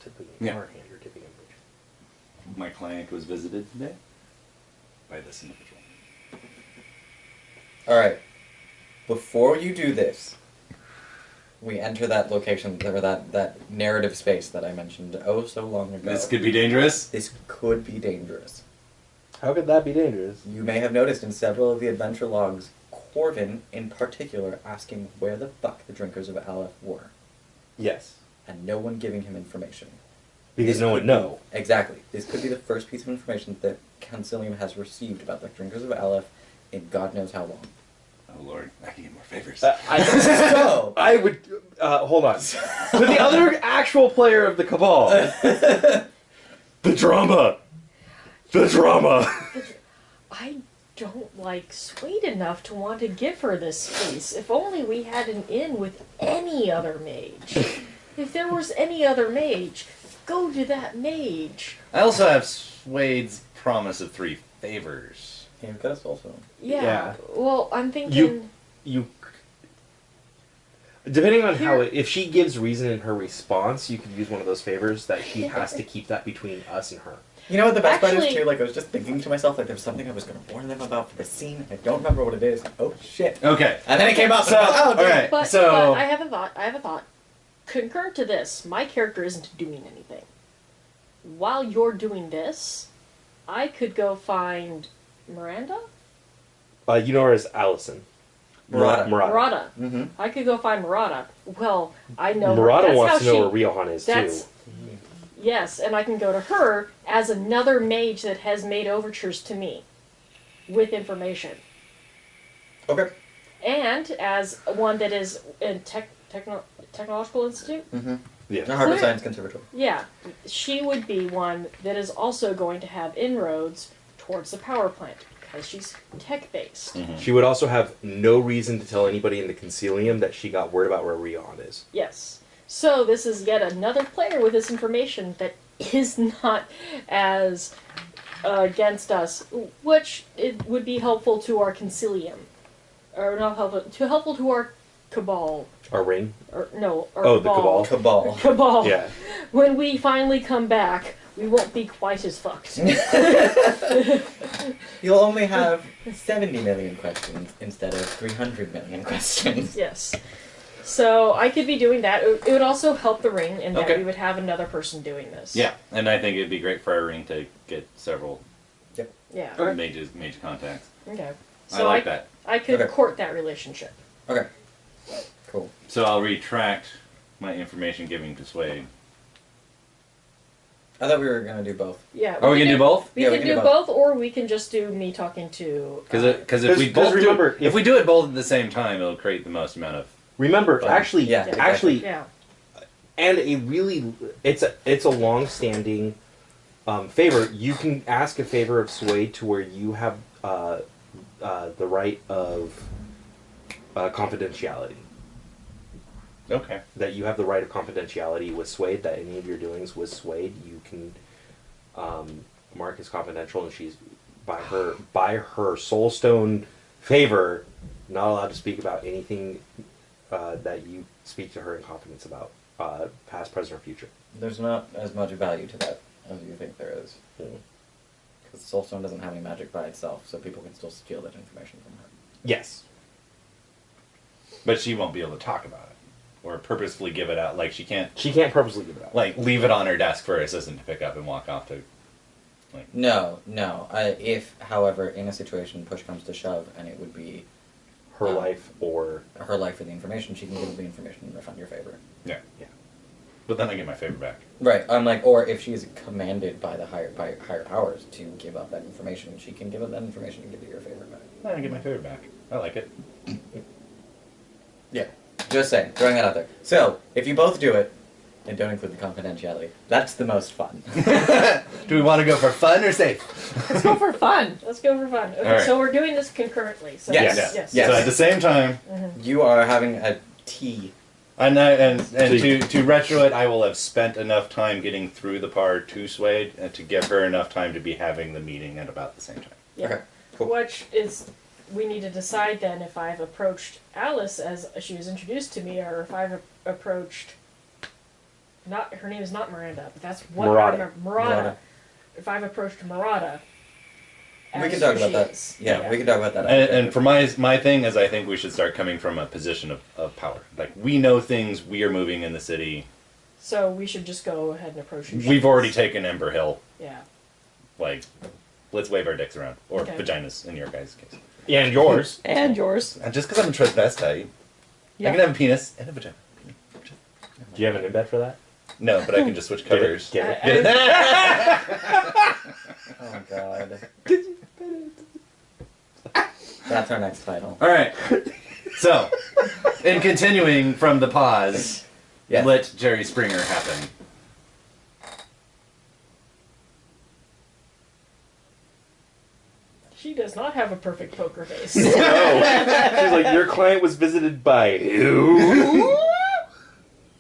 to put it in our hand or to the image. My client was visited today by this individual. Alright. Before you do this, we enter that location, or that narrative space that I mentioned oh so long ago. This could be dangerous. This could be dangerous. How could that be dangerous? You may have noticed in several of the adventure logs, Corvin, in particular, asking where the fuck the drinkers of Aleph were. Yes. And no one giving him information. Because This no one could know. be- Exactly. This could be the first piece of information that Concilium has received about the drinkers of Aleph in God knows how long. Oh lord, I can get more favors. So, I would hold on. To the other actual player of the Cabal. The drama! The drama! I don't like Suede enough to want to give her this space. If only we had an in with any other mage. If there was any other mage, go to that mage. I also have Swade's promise of 3 favors. you've got a soul stone. Yeah. Well, I'm thinking. You depending on how if she gives reason in her response, you could use one of those favors that she has to keep that between us and her. You know what the best part is Actually- too? Like, I was just thinking to myself, like, there was something I was going to warn them about for the scene. I don't remember what it is. Oh, shit. Okay. And then it came up. So, and I was like, oh, dude. alright. But, So- but I have a thought. Concurrent to this, my character isn't doing anything. While you're doing this, I could go find Miranda? You know her as Allison. Murata. Murata. Mm-hmm. I could go find Murata. Well, I know Murata that's wants how to know she, where Riohan is that's, too. Yes, and I can go to her as another mage that has made overtures to me with information. Okay. And as one that is in Technological Institute. Mm-hmm. Yeah. The Harvard Clear. Science Conservatory. Yeah, she would be one that is also going to have inroads towards the power plant because she's tech-based. She would also have no reason to tell anybody in the Concilium that she got word about where Riohan is. Yes. So this is yet another player with this information that is not as against us, which it would be helpful to our Concilium. Or not helpful to our Cabal. Our ring? Or no, our Oh, the Cabal. Cabal. Cabal. Yeah. When we finally come back, we won't be quite as fucked. You'll only have 70 million questions instead of 300 million questions. Yes. So I could be doing that. It would also help the ring in that Okay. we would have another person doing this. Yeah, and I think it'd be great for our ring to get several Yeah. mage contacts. Okay. I So like that. I could Okay. court that relationship. Okay. Cool. So I'll retract my information giving to Swade. I thought we were going to do both. Yeah. Are we gonna do both? We Yeah, we can can do do both, or we can just do me talking to. Because if we both remember, if we do it both at the same time, it'll create the most amount of. Remember, Fun. actually, Yeah, exactly. actually, Yeah. and a really, it's a long-standing favor. You can ask a favor of Swade to where you have the right of confidentiality. Okay. That you have the right of confidentiality with Swade. That any of your doings with Swade, you can mark as confidential, and she's by her soulstone favor not allowed to speak about anything that you speak to her in confidence about, past, present, or future. There's not as much value to that as you think there is. Mm. Because Soulstone doesn't have any magic by itself, so people can still steal that information from her. Yes. But she won't be able to talk about it or purposefully give it out. Like she can't She can't purposely give it out. like leave it on her desk for her assistant to pick up and walk off to. No. If, however, in a situation push comes to shove, and it would be Her life or... her life for the information, she can give the information and refund your favor. Yeah. Yeah. But then I get my favor back. Right. I'm like, or if she is commanded by higher powers to give up that information, she can give up that information and give you your favor back. Then I get my favor back. I like it. Yeah. Just saying, throwing that out there. So, if you both do it, and don't include the confidentiality, that's the most fun. Do we want to go for fun or safe? Let's go for fun. Let's go for fun. Okay, All right. so we're doing this concurrently. So Yes. Yes. Yes. So at the same time, You are having a tea. and to retro it, I will have spent enough time getting through the part to Swade and to give her enough time to be having the meeting at about the same time. Yeah. Okay. Cool. Which is, we need to decide then if I've approached Alice as she was introduced to me, or if I've approached Not her name is not Miranda, but that's what Murata. I remember. Murata. Murata. If I've approached Murata, We can as talk who about she that. is. Yeah, we can talk about that. And for my thing is, I think we should start coming from a position of power. Like, we know things, we are moving in the city. So we should just go ahead and approach who she We've is. already taken Ember Hill. Yeah. Like, let's wave our dicks around. Or Okay. vaginas, in your guys' case. And yours. And yours. And just because I'm a transvestite, Yeah. I can have a penis and a vagina. Do you have an embed for that? No, but I can just switch colors. Get it. Oh god. That's our next title. All right. So, in continuing from the pause, Yes. let Jerry Springer happen. She does not have a perfect poker face. No. She's like, your client was visited by who?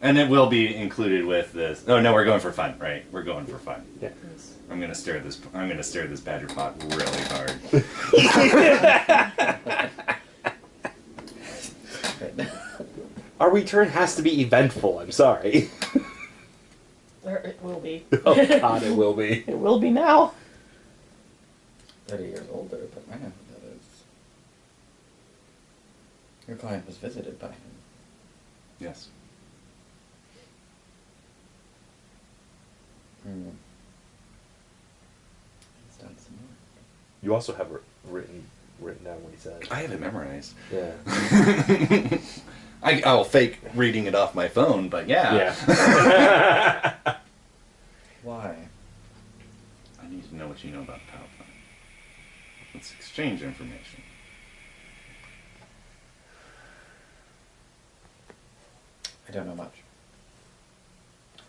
And it will be included with this. Oh no, we're going for fun, right? We're going for fun. Yeah. I'm gonna stir this badger pot really hard. Our return has to be eventful. I'm sorry. Or it will be. Oh God, it will be. It will be now. 30 years older, but I know who that is. Your client was visited by him. Yes. Hmm. He's done some work. You also have written down what he said. I have it memorized. Yeah. I'll fake reading it off my phone, but yeah. Yeah. Why? I need to know what you know about the power plant. Let's exchange information. I don't know much.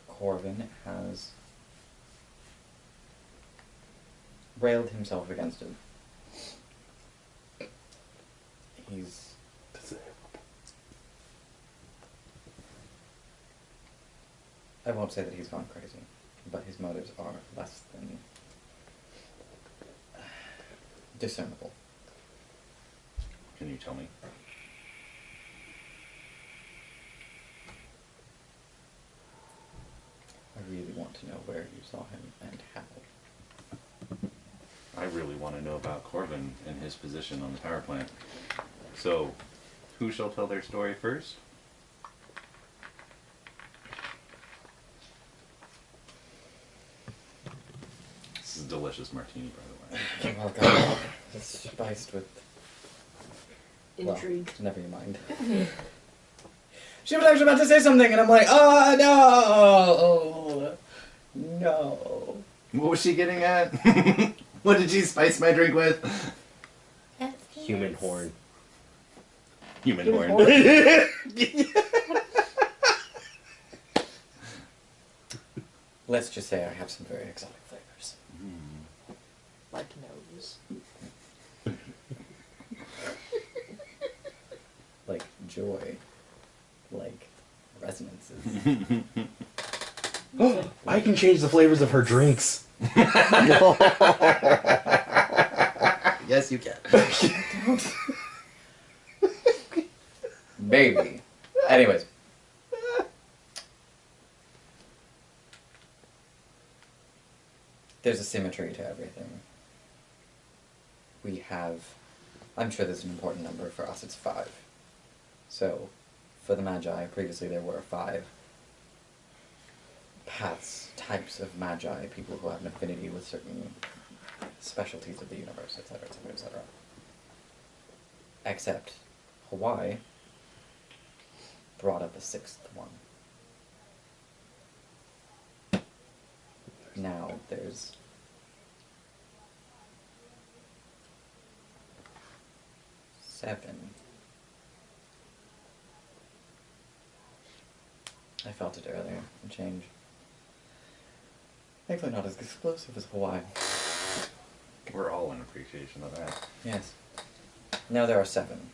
Corvin has railed himself against it. He's I won't say that he's gone crazy, but his motives are less than discernible. Can you tell me? I really want to know where you saw him and how. I really want to know about Corvin and his position on the power plant. So, who shall tell their story first? This is a delicious martini, by the way. Oh god, it's spiced with Intrigue. Well, never you mind. She was actually about to say something, and I'm like, oh no, no. What was she getting at? What did she spice my drink with? Human horn. Human Human horn. Let's just say I have some very exotic flavors. Like nose. Like joy. Like resonances. I can change the flavors of her drinks. Yes, you can. Baby. Anyways. There's a symmetry to everything. We have, I'm sure there's an important number for us, it's 5. So, for the Magi, previously there were 5 paths, types of Magi, people who have an affinity with certain specialties of the universe, etc., etc., etc. Except Hawaii brought up a 6th one. Now there's seven. I felt it earlier, a change. Thankfully not as explosive as Hawaii. We're all in appreciation of that. Yes. Now there are 7.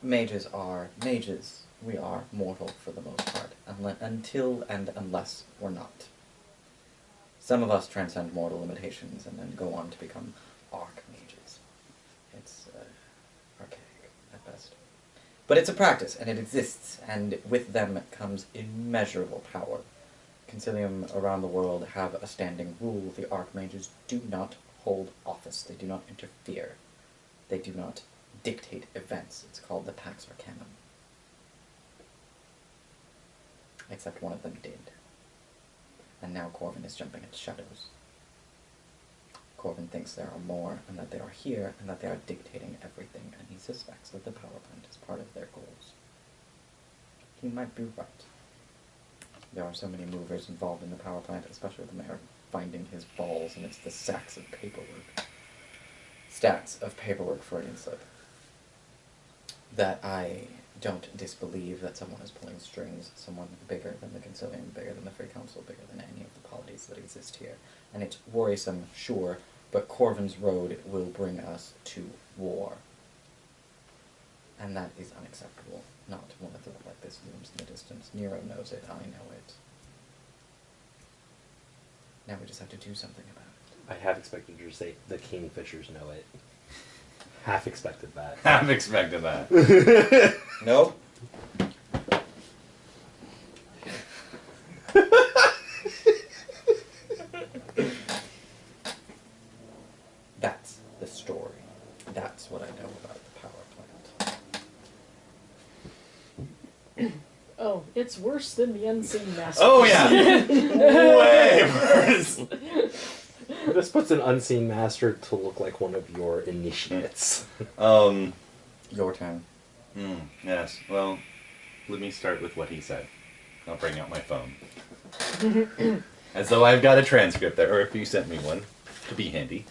Mages are mages. We are mortal for the most part, until and unless we're not. Some of us transcend mortal limitations and then go on to become archmages. It's archaic at best. But it's a practice, and it exists, and with them comes immeasurable power. Concilium around the world have a standing rule. The archmages do not hold office. They do not interfere. They do not dictate events. It's called the Pax Arcanum. Except one of them did. And now Corvin is jumping at shadows. Corvin thinks there are more, and that they are here, and that they are dictating everything, and he suspects that the power plant is part of their goals. He might be right. There are so many movers involved in the power plant, especially the mayor finding his balls amidst the sacks of paperwork. Stacks of paperwork for an slip. That I don't disbelieve that someone is pulling strings, someone bigger than the Concilium, bigger than the Free Council, bigger than any of the polities that exist here. And it's worrisome, sure, but Corvin's road will bring us to war. And that is unacceptable. Not when a threat like this looms in the distance. Nero knows it, I know it. Now we just have to do something about it. I half expected you to say the Kingfishers know it. Half expected that. Half expected that. Nope. That's the story. That's what I know about the power plant. Oh, it's worse than the Unseen Master. Oh yeah, way worse. This puts an unseen master to look like one of your initiates. Your turn. Yes. Well, let me start with what he said. I'll bring out my phone. As though I've got a transcript there, or if you sent me one, to be handy.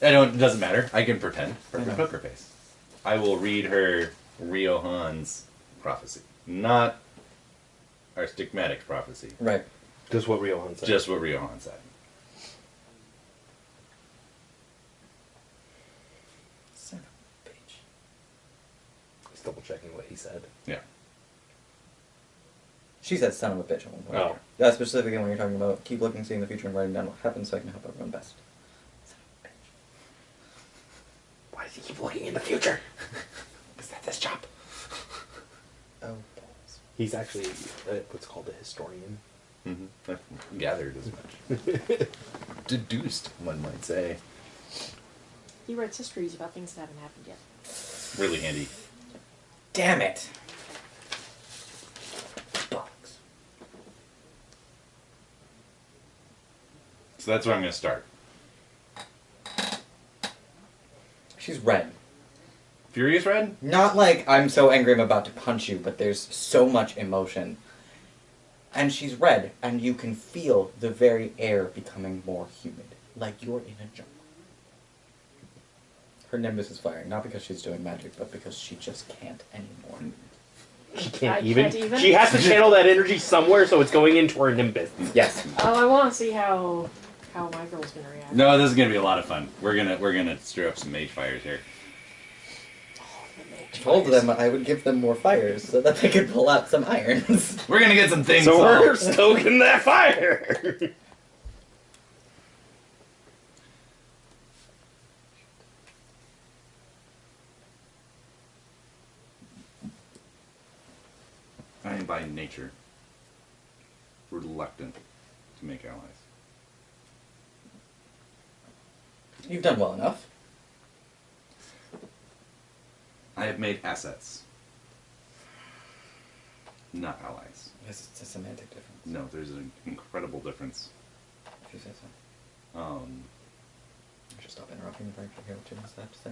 It doesn't matter. I can pretend. Perfect poker face. I will read her Riohan's prophecy. Not our stigmatic prophecy. Right. Just what Riohan said. Just what Riohan said. Son of a bitch. Just double checking what he said. Yeah. She said son of a bitch at one point. Oh. That's specifically when you're talking about keep looking, seeing the future, and writing down what happens so I can help everyone best. Son of a bitch. Why does he keep looking in the future? Because that's his job. Oh, balls. He's actually what's called a historian. Mm-hmm. I've gathered as much. Deduced, one might say. He writes histories about things that haven't happened yet. Really handy. Damn it! Box. So that's where I'm going to start. She's red. Furious Red? Not like I'm so angry I'm about to punch you, but there's so much emotion. And she's red, and you can feel the very air becoming more humid. Like you're in a jungle. Her nimbus is firing, not because she's doing magic, but because she just can't anymore. She can't I even. can't even? She has to channel that energy somewhere, so it's going into her nimbus. Yes. Oh, I want to see how my girl's gonna react. No, this is going to be a lot of fun. We're gonna stir up some mage fires here. I told them I would give them more fires so that they could pull out some irons. We're going to get some things So we're solved. stoking that fire. I am by nature reluctant to make allies. You've done well enough. I have made assets, not allies. Yes, it's a semantic difference. No, there's an incredible difference. If you say so. I should stop interrupting if I actually hear what Jim has to say.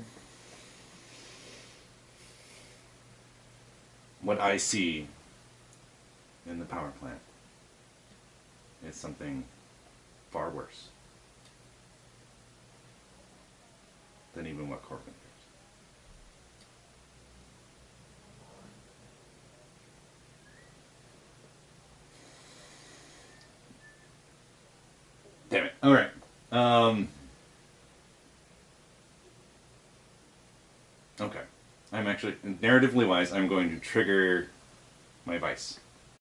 What I see in the power plant is something far worse than even what Corbin fears. Damn it. All right. Okay. I'm actually, narratively wise, I'm going to trigger my vice.